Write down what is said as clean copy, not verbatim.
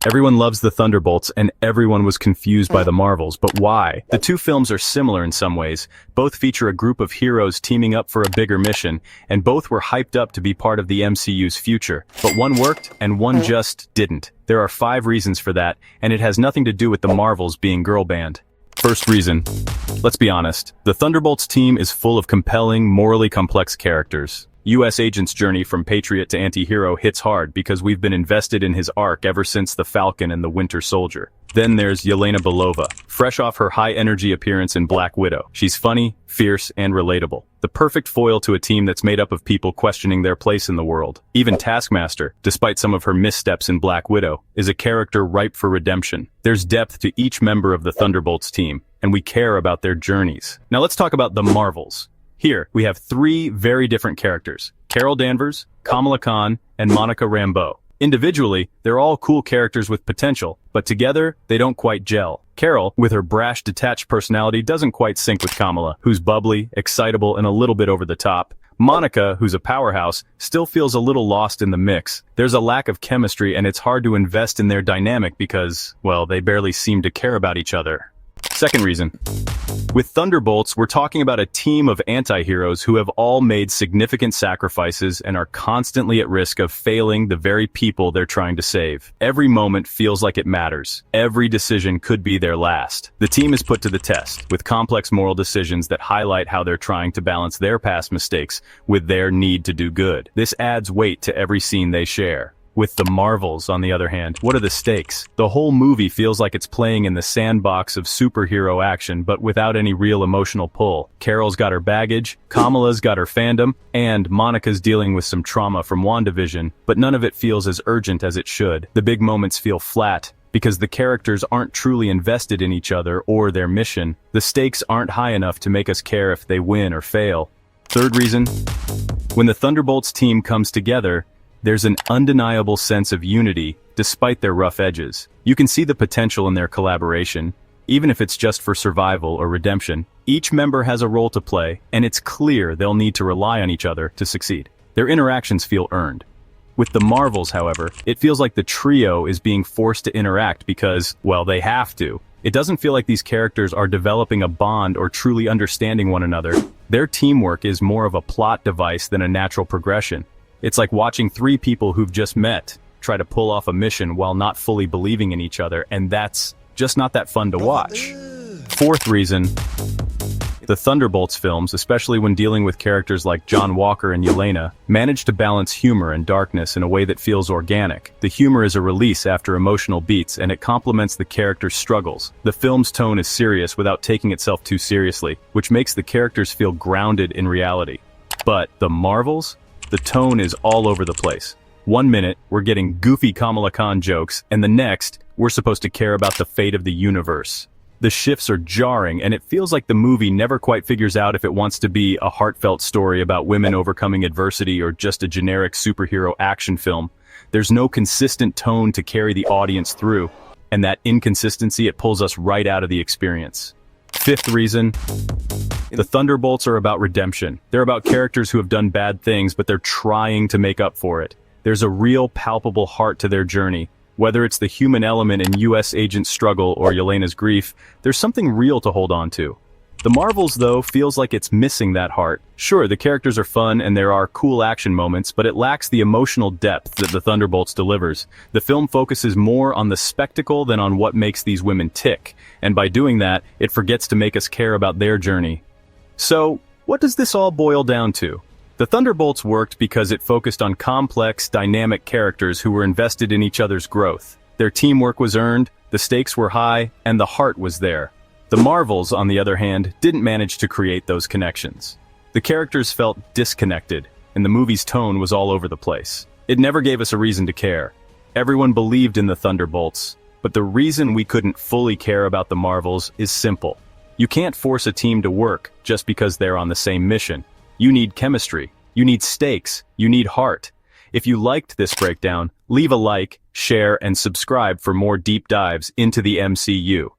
Everyone loves the Thunderbolts, and everyone was confused by the Marvels, but why? The two films are similar in some ways. Both feature a group of heroes teaming up for a bigger mission, and both were hyped up to be part of the MCU's future. But one worked, and one just didn't. There are 5 reasons for that, and it has nothing to do with the Marvels being girl banned. First reason. Let's be honest. The Thunderbolts team is full of compelling, morally complex characters. U.S. Agent's journey from patriot to anti-hero hits hard because we've been invested in his arc ever since the Falcon and the Winter Soldier. Then there's Yelena Belova, fresh off her high-energy appearance in Black Widow. She's funny, fierce, and relatable. The perfect foil to a team that's made up of people questioning their place in the world. Even Taskmaster, despite some of her missteps in Black Widow, is a character ripe for redemption. There's depth to each member of the Thunderbolts team, and we care about their journeys. Now let's talk about the Marvels. Here, we have 3 very different characters: Carol Danvers, Kamala Khan, and Monica Rambeau. Individually, they're all cool characters with potential, but together, they don't quite gel. Carol, with her brash, detached personality, doesn't quite sync with Kamala, who's bubbly, excitable, and a little bit over the top. Monica, who's a powerhouse, still feels a little lost in the mix. There's a lack of chemistry, and it's hard to invest in their dynamic because, well, they barely seem to care about each other. Second reason. With Thunderbolts, we're talking about a team of anti-heroes who have all made significant sacrifices and are constantly at risk of failing the very people they're trying to save. Every moment feels like it matters. Every decision could be their last. The team is put to the test, with complex moral decisions that highlight how they're trying to balance their past mistakes with their need to do good. This adds weight to every scene they share. With the Marvels, on the other hand, what are the stakes? The whole movie feels like it's playing in the sandbox of superhero action, but without any real emotional pull. Carol's got her baggage, Kamala's got her fandom, and Monica's dealing with some trauma from WandaVision, but none of it feels as urgent as it should. The big moments feel flat, because the characters aren't truly invested in each other or their mission. The stakes aren't high enough to make us care if they win or fail. Third reason. When the Thunderbolts team comes together, there's an undeniable sense of unity, despite their rough edges. You can see the potential in their collaboration, even if it's just for survival or redemption. Each member has a role to play, and it's clear they'll need to rely on each other to succeed. Their interactions feel earned. With the Marvels, however, it feels like the trio is being forced to interact because, well, they have to. It doesn't feel like these characters are developing a bond or truly understanding one another. Their teamwork is more of a plot device than a natural progression. It's like watching 3 people who've just met try to pull off a mission while not fully believing in each other, and that's just not that fun to watch. Fourth reason. The Thunderbolts films, especially when dealing with characters like John Walker and Yelena, manage to balance humor and darkness in a way that feels organic. The humor is a release after emotional beats, and it complements the characters' struggles. The film's tone is serious without taking itself too seriously, which makes the characters feel grounded in reality. But the Marvels? The tone is all over the place. One minute, we're getting goofy Kamala Khan jokes, and the next, we're supposed to care about the fate of the universe. The shifts are jarring, and it feels like the movie never quite figures out if it wants to be a heartfelt story about women overcoming adversity or just a generic superhero action film. There's no consistent tone to carry the audience through, and that inconsistency, it pulls us right out of the experience. Fifth reason. The Thunderbolts are about redemption. They're about characters who have done bad things, but they're trying to make up for it. There's a real, palpable heart to their journey. Whether it's the human element in U.S. Agent's struggle or Yelena's grief, there's something real to hold on to. The Marvels, though, feels like it's missing that heart. Sure, the characters are fun and there are cool action moments, but it lacks the emotional depth that the Thunderbolts delivers. The film focuses more on the spectacle than on what makes these women tick, and by doing that, it forgets to make us care about their journey. So, what does this all boil down to? The Thunderbolts worked because it focused on complex, dynamic characters who were invested in each other's growth. Their teamwork was earned, the stakes were high, and the heart was there. The Marvels, on the other hand, didn't manage to create those connections. The characters felt disconnected, and the movie's tone was all over the place. It never gave us a reason to care. Everyone believed in the Thunderbolts, but the reason we couldn't fully care about the Marvels is simple. You can't force a team to work just because they're on the same mission. You need chemistry, you need stakes, you need heart. If you liked this breakdown, leave a like, share, and subscribe for more deep dives into the MCU.